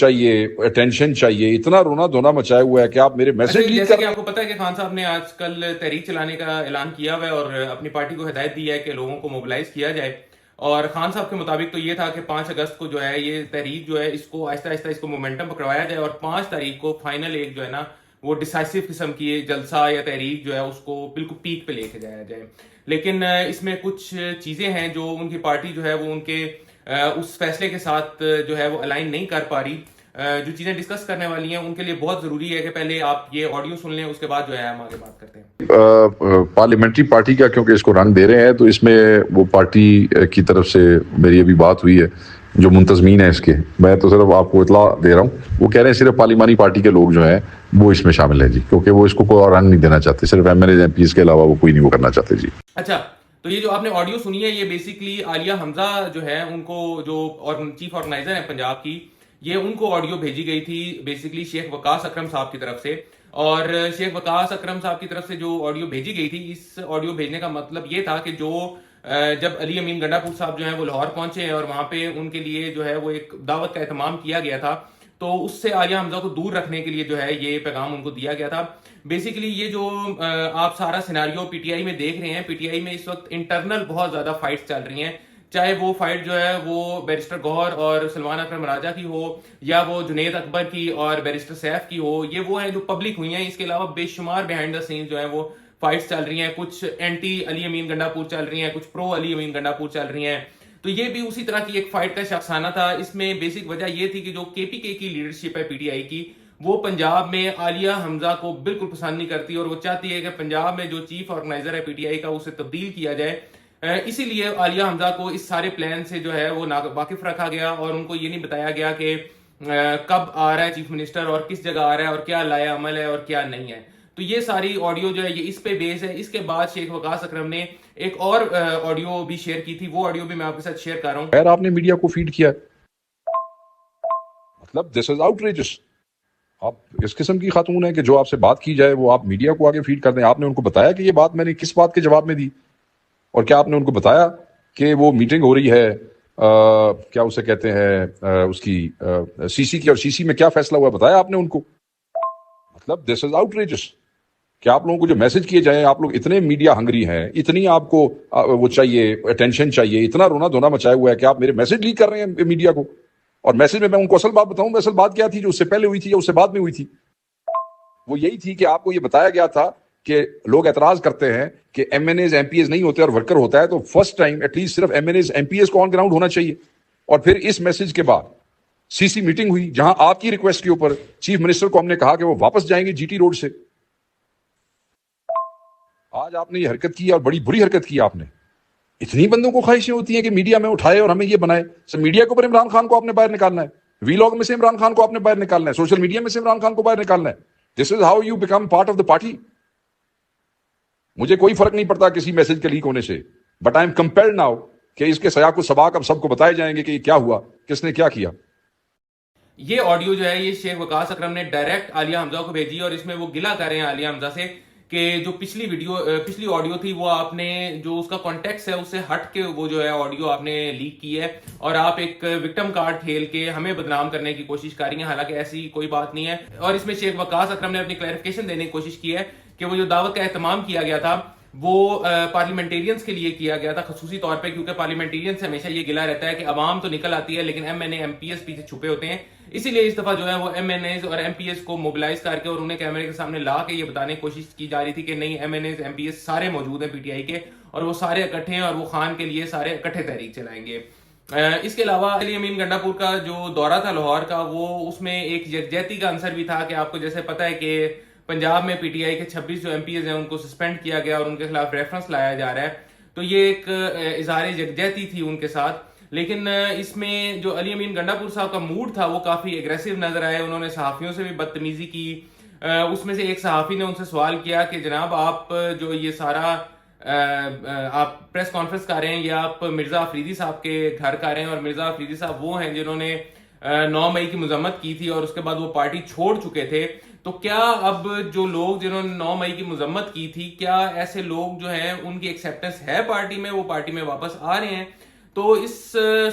چاہیے اٹینشن چاہیے، اتنا رونا دھونا مچایا ہوا ہے کہ آپ میرے میسج لیک جیسے کر کہ رہے آپ کو پتا ہے کہ خان صاحب نے آج کل تحریک چلانے کا اعلان کیا ہوا ہے اور اپنی پارٹی کو ہدایت دی ہے کہ لوگوں کو موبلائز کیا جائے، اور خان صاحب کے مطابق تو یہ تھا کہ 5 اگست کو جو ہے یہ تحریک جو ہے اس کو آہستہ آہستہ اس کو مومنٹم پکڑوایا جائے اور 5 تاریخ کو فائنل ایک جو ہے نا وہ ڈیسائسو قسم کی جلسہ یا تحریک جو ہے اس کو بالکل پیک پہ لے کے جایا جائے. لیکن اس میں کچھ چیزیں ہیں جو ان کی پارٹی جو ہے وہ ان کے اس فیصلے کے ساتھ جو ہے وہ الائن نہیں کر پا رہی. جو چیزیں ڈسکس کرنے والی ہیں ان کے لیے بہت ضروری ہے کہ پہلے آپ یہ آڈیو سن لیں، اس کے بعد جو ہے ہم آگے بات کرتے ہیں. پارلیمنٹری پارٹی کا کیونکہ اس کو رنگ دے رہے ہیں تو اس میں وہ پارٹی کی طرف سے میری ابھی بات ہوئی ہے جو منتظمین ہیں اس کے، میں تو صرف آپ کو اطلاع دے رہا ہوں، وہ کہہ رہے ہیں صرف پارلیمانی پارٹی کے لوگ جو ہیں وہ اس میں شامل ہیں جی، کیونکہ وہ اس کو کوئی اور رنگ نہیں دینا چاہتے، صرف M N A M P کے علاوہ وہ کوئی نہیں وہ کرنا چاہتے جی. اچھا، تو یہ جو آپ نے آڈیو سنی ہے یہ بیسیکلی عالیہ حمزہ جو ہے ان کو جو چیف آرگنائزر ہیں پنجاب کی، یہ ان کو آڈیو بھیجی گئی تھی بیسیکلی شیخ وقاص اکرم صاحب کی طرف سے. اور شیخ وقاص اکرم صاحب کی طرف سے جو آڈیو بھیجی گئی تھی، اس آڈیو بھیجنے کا مطلب یہ تھا کہ جو جب علی امین گنڈا پور صاحب جو ہیں وہ لاہور پہنچے ہیں اور وہاں پہ ان کے لیے جو ہے وہ ایک دعوت کا اہتمام کیا گیا تھا، تو اس سے عالیہ حمزہ کو دور رکھنے کے لیے جو ہے یہ پیغام ان کو دیا گیا تھا. بیسیکلی یہ جو آپ سارا سیناریو پی ٹی آئی میں دیکھ رہے ہیں، پی ٹی آئی میں اس وقت انٹرنل بہت زیادہ فائٹس چل رہی ہیں، چاہے وہ فائٹ جو ہے وہ بیرسٹر گوہر اور سلمان اکرم راجہ کی ہو، یا وہ جنید اکبر کی اور بیرسٹر سیف کی ہو، یہ وہ ہیں جو پبلک ہوئی ہیں. اس کے علاوہ بے شمار بیہائنڈ دا سین جو ہیں وہ فائٹس چل رہی ہیں، کچھ اینٹی علی امین گنڈا پور چل رہی ہیں، کچھ پرو علی امین گنڈا پور چل رہی ہیں. تو یہ بھی اسی طرح کی ایک فائٹ کا شخصانہ تھا. اس میں بیسک وجہ یہ تھی کہ جو کے پی کے کی لیڈرشپ ہے پی ٹی آئی کی، وہ پنجاب میں عالیہ حمزہ کو بالکل پسند نہیں کرتی اور وہ چاہتی ہے کہ پنجاب میں جو چیف آرگنائزر ہے پی ٹی آئی کا اسے تبدیل کیا جائے. اسی لیے عالیہ حمزہ کو اس سارے پلان سے جو ہے وہ واقف رکھا گیا اور ان کو یہ نہیں بتایا گیا کہ کب آ رہا ہے چیف منسٹر اور کس جگہ آ رہا ہے اور کیا لایا عمل ہے اور کیا نہیں ہے. تو یہ ساری آڈیو جو ہے یہ اس پہ بیس ہے. اس کے بعد شیخ وقاص اکرم نے ایک اور آڈیو بھی شیئر کی تھی، وہ آڈیو بھی میں آپ کے ساتھ شیئر کر رہا ہوں. خیر آپ نے میڈیا کو فیڈ کیا، مطلب دس از آؤٹریجس. آپ اس قسم کی خاتون ہیں کہ جو آپ سے بات کی جائے وہ آپ میڈیا کو آگے فیڈ کر دیں. آپ نے ان کو بتایا کہ یہ بات میں نے کس بات کے جواب میں دی، اور کیا آپ نے ان کو بتایا کہ وہ میٹنگ ہو رہی ہے کیا اسے کہتے ہیں اس کی سی سی کی، اور سی سی میں کیا فیصلہ ہوا بتایا آپ نے ان کو؟ مطلب دس از آؤٹریجس کہ آپ لوگوں کو جو میسج کیے جائیں، آپ لوگ اتنے میڈیا ہنگری ہیں، اتنی آپ کو وہ چاہیے اٹینشن چاہیے، اتنا رونا دھونا مچایا ہوا ہے کہ آپ میرے میسج لیک کر رہے ہیں میڈیا کو. اور میسج میں ان کو اصل بات بتاؤں، اصل بات کیا تھی جو اس سے پہلے ہوئی تھی یا اس سے بعد میں ہوئی تھی؟ وہ یہی تھی کہ آپ کو یہ بتایا گیا تھا کہ لوگ اعتراض کرتے ہیں کہ M N As M P As نہیں ہوتے اور ورکر ہوتا ہے، تو فرسٹ ٹائم ایٹ لیسٹ صرف M N As M P As کو آن گراؤنڈ ہونا چاہیے. اور پھر اس میسج کے بعد سی سی میٹنگ ہوئی جہاں آپ کی ریکویسٹ کے اوپر چیف منسٹر کو ہم نے کہا کہ وہ واپس جائیں گے جی ٹی روڈ سے. آج آپ نے یہ حرکت کی اور بڑی بری حرکت کی آپ نے. اتنی بندوں کو خواہشیں ہوتی ہیں کہ میڈیا میں اٹھائے اور ہمیں یہ بنائے. سر میڈیا کے اوپر عمران خان کو آپ نے باہر نکالنا ہے، وی لاگ میں سے عمران خان کو آپ نے باہر نکالنا ہے، سوشل میڈیا میں سے عمران خان کو باہر نکالنا ہے. This is how you become part of the party. مجھے کوئی فرق نہیں پڑتا کسی میسج کے لیک ہونے سے، but I am compelled now کہ اس کے سیاق و سباق اب سب کو بتائے جائیں گے کہ یہ کیا ہوا، کس نے کیا کیا. یہ آڈیو جو ہے یہ شیخ وقاص اکرم نے ڈائریکٹ عالیہ حمزہ کو بھیجی اور اس میں وہ گلہ کر رہے ہیں عالیہ حمزہ سے کہ جو پچھلی آڈیو تھی وہ آپ نے جو اس کا کانٹیکس ہے اس سے ہٹ کے وہ جو ہے آڈیو آپ نے لیک کی ہے اور آپ ایک وکٹم کارڈ کھیل کے ہمیں بدنام کرنے کی کوشش کر رہی ہیں، حالانکہ ایسی کوئی بات نہیں ہے. اور اس میں شیخ وقاص اکرم نے اپنی کلیریفیکیشن دینے کی کوشش کی ہے کہ وہ جو دعوت کا اہتمام کیا گیا تھا وہ پارلیمنٹیرینز کے لیے کیا گیا تھا خصوصی طور پہ، کیونکہ پارلیمنٹیرین سے ہمیشہ یہ گلا رہتا ہے کہ عوام تو نکل آتی ہے لیکن M N A M P S پیچھے چھپے ہوتے ہیں. اسی لیے اس دفعہ جو ہے وہ ایم این ایز اور ایم پی ایس کو موبلائز کر کے اور انہیں کیمرے کے سامنے لا کے یہ بتانے کی کوشش کی جا رہی تھی کہ نہیں، M N As M P S سارے موجود ہیں پی ٹی آئی کے اور وہ سارے اکٹھے ہیں اور وہ خان کے لیے سارے اکٹھے تحریک چلائیں گے. اس کے علاوہ علی امین گنڈا پور کا جو دورہ تھا لاہور کا، وہ اس میں ایک یکجہتی کا عنصر بھی تھا کہ آپ کو جیسے پتہ ہے کہ پنجاب میں پی ٹی آئی کے 26 جو ایم پی ایز ہیں ان کو سسپینڈ کیا گیا اور ان کے خلاف ریفرنس لایا جا رہا ہے. تو یہ ایک اظہار یکجہتی تھی ان کے ساتھ. لیکن اس میں جو علی امین گنڈا پور صاحب کا موڈ تھا وہ کافی ایگریسو نظر آئے. انہوں نے صحافیوں سے بھی بدتمیزی کی. اس میں سے ایک صحافی نے ان سے سوال کیا کہ جناب آپ جو یہ سارا آپ پریس کانفرنس کر رہے ہیں یہ آپ مرزا افریدی صاحب کے گھر کر رہے ہیں، اور مرزا افریدی صاحب وہ ہیں جنہوں نے 9 مئی کی مذمت کی تھی اور اس کے بعد وہ پارٹی چھوڑ چکے تھے. تو کیا اب جو لوگ جنہوں نے 9 مئی کی مذمت کی تھی، کیا ایسے لوگ جو ہیں ان کی ایکسیپٹنس ہے پارٹی میں، وہ پارٹی میں واپس آ رہے ہیں؟ تو اس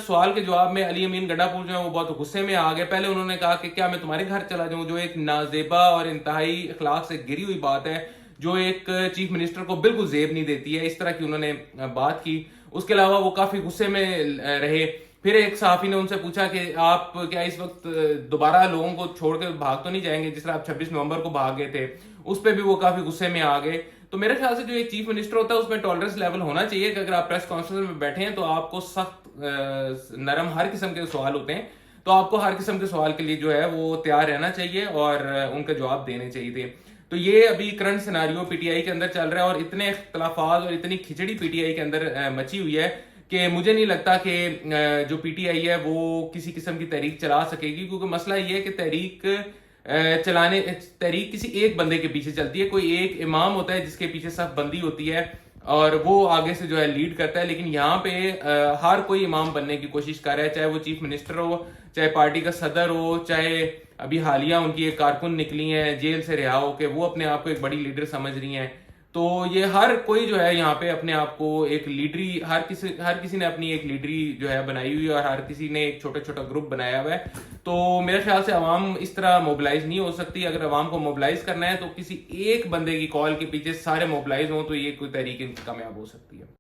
سوال کے جواب میں علی امین گنڈا پور جو ہے وہ بہت غصے میں آ گئے. پہلے انہوں نے کہا کہ کیا میں تمہارے گھر چلا جاؤں, جو ایک نازیبا اور انتہائی اخلاق سے گری ہوئی بات ہے, جو ایک چیف منسٹر کو بالکل زیب نہیں دیتی ہے. اس طرح کی انہوں نے بات کی. اس کے علاوہ وہ کافی غصے میں رہے. پھر ایک صحافی نے ان سے پوچھا کہ آپ کیا اس وقت دوبارہ لوگوں کو چھوڑ کے بھاگ تو نہیں جائیں گے جس طرح آپ 26 نومبر کو بھاگ گئے تھے. اس پہ بھی وہ کافی غصے میں آ گئے. تو میرے خیال سے جو ایک چیف منسٹر ہوتا ہے اس میں ٹالرنس لیول ہونا چاہیے کہ اگر آپ پریس کانفرنس میں بیٹھے ہیں تو آپ کو سخت نرم ہر قسم کے سوال ہوتے ہیں, تو آپ کو ہر قسم کے سوال کے لیے جو ہے وہ تیار رہنا چاہیے اور ان کے جواب دینے چاہیے تھے. تو یہ ابھی current scenario P T I کے اندر چل رہا ہے اور اتنے اختلافات اور اتنی کھچڑی پی ٹی آئی کے اندر مچی ہوئی ہے کہ مجھے نہیں لگتا کہ جو پی ٹی آئی ہے وہ کسی قسم کی تحریک چلا سکے گی, کیونکہ مسئلہ یہ ہے کہ تحریک کسی ایک بندے کے پیچھے چلتی ہے. کوئی ایک امام ہوتا ہے جس کے پیچھے صف بندی ہوتی ہے اور وہ آگے سے جو ہے لیڈ کرتا ہے, لیکن یہاں پہ ہر کوئی امام بننے کی کوشش کر رہا ہے, چاہے وہ چیف منسٹر ہو, چاہے پارٹی کا صدر ہو, چاہے ابھی حالیہ ان کی ایک کارکن نکلی ہیں جیل سے رہا ہو کہ وہ اپنے آپ کو ایک بڑی لیڈر سمجھ رہی ہیں. تو یہ ہر کوئی جو ہے یہاں پہ اپنے آپ کو ایک لیڈری, ہر کسی نے اپنی ایک لیڈری جو ہے بنائی ہوئی ہے اور ہر کسی نے ایک چھوٹا چھوٹا گروپ بنایا ہوا ہے. تو میرے خیال سے عوام اس طرح موبلائز نہیں ہو سکتی. اگر عوام کو موبلائز کرنا ہے تو کسی ایک بندے کی کال کے پیچھے سارے موبلائز ہوں تو یہ کوئی تحریک کامیاب ہو سکتی ہے.